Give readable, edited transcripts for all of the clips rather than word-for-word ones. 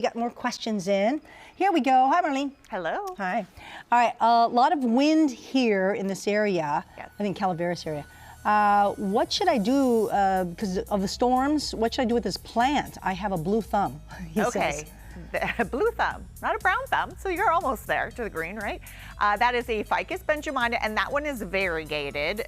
We got more questions in. Here we go. Hi, Marlene. Hello. Hi. All right, a lot of wind here in this area, Yes. I think Calaveras area. What should I do because of the storms? What should I do with this plant? I have a blue thumb, he Okay. says. Blue thumb, not a brown thumb, so you're almost there to the green, right? That is a Ficus benjamina, and that one is variegated.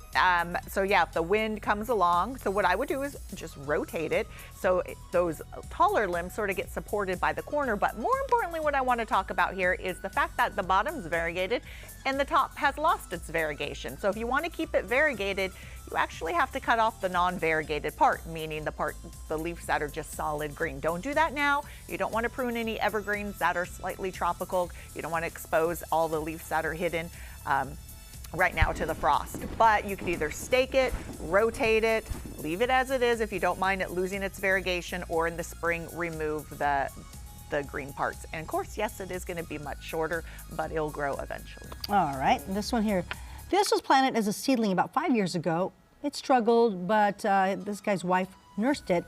So yeah, if the wind comes along, so what I would do is just rotate it so those taller limbs sort of get supported by the corner. But more importantly, what I want to talk about here is the fact that the bottom's variegated and the top has lost its variegation. So if you want to keep it variegated, you actually have to cut off the non-variegated part, meaning the leaves that are just solid green. Don't do that now. You don't want to prune any evergreens that are slightly tropical. You don't want to expose all the leaves that are hidden right now to the frost. But you can either stake it, rotate it, leave it as it is if you don't mind it losing its variegation, or in the spring remove the green parts. And of course, yes, it is going to be much shorter, but it'll grow eventually. All right, this one here. This was planted as a seedling about 5 years ago. It struggled, but this guy's wife nursed it.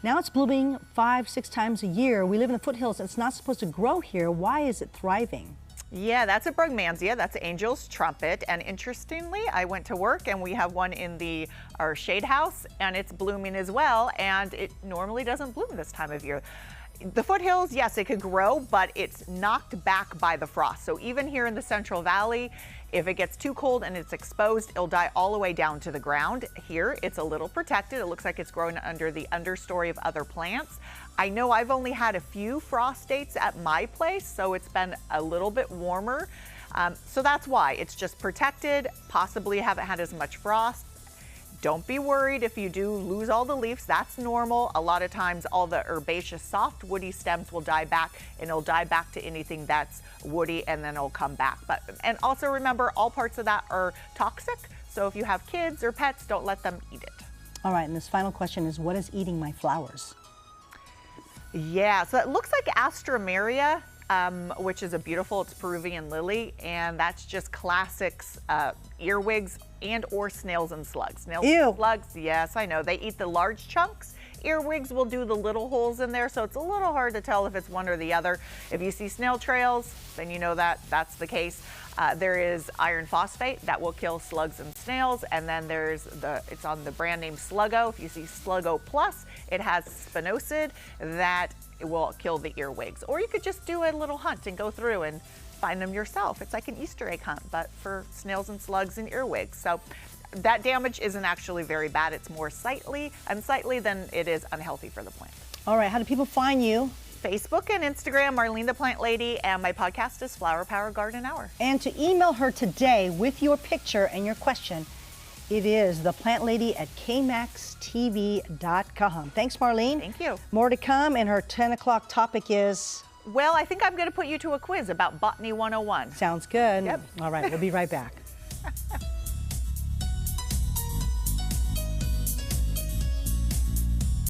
Now it's blooming 5-6 times a year. We live in the foothills. It's not supposed to grow here. Why is it thriving? Yeah, that's a Brugmansia. That's Angel's Trumpet. And interestingly, I went to work and we have one in our shade house, and it's blooming as well. And it normally doesn't bloom this time of year. The foothills, yes, it could grow, but it's knocked back by the frost. So even here in the Central Valley, if it gets too cold and it's exposed, it'll die all the way down to the ground. Here, it's a little protected. It looks like it's growing under the understory of other plants. I know I've only had a few frost dates at my place, so it's been a little bit warmer. So that's why it's just protected, possibly haven't had as much frost. Don't be worried if you do lose all the leaves. That's normal. A lot of times all the herbaceous soft woody stems will die back, and it'll die back to anything that's woody, and then it'll come back. And also remember, all parts of that are toxic. So if you have kids or pets, don't let them eat it. All right, and this final question is, what is eating my flowers? Yeah, so it looks like Astromeria, which is it's Peruvian lily, and that's just classics, earwigs and or snails and slugs. Snails and slugs, yes, I know. They eat the large chunks. Earwigs will do the little holes in there, so it's a little hard to tell if it's one or the other. If you see snail trails, then you know that that's the case. There is iron phosphate that will kill slugs and snails, and then it's on the brand name Sluggo. If you see Sluggo Plus, it has spinosad that will kill the earwigs. Or you could just do a little hunt and go through and find them yourself. It's like an Easter egg hunt, but for snails and slugs and earwigs. So that damage isn't actually very bad. It's more unsightly than it is unhealthy for the plant. All right, how do people find you? Facebook and Instagram, Marlene the Plant Lady, and my podcast is Flower Power Garden Hour. And to email her today with your picture and your question, it is theplantlady@kmaxtv.com. Thanks, Marlene. Thank you. More to come, and her 10 o'clock topic is? Well, I think I'm going to put you to a quiz about Botany 101. Sounds good. Yep. All right, we'll be right back.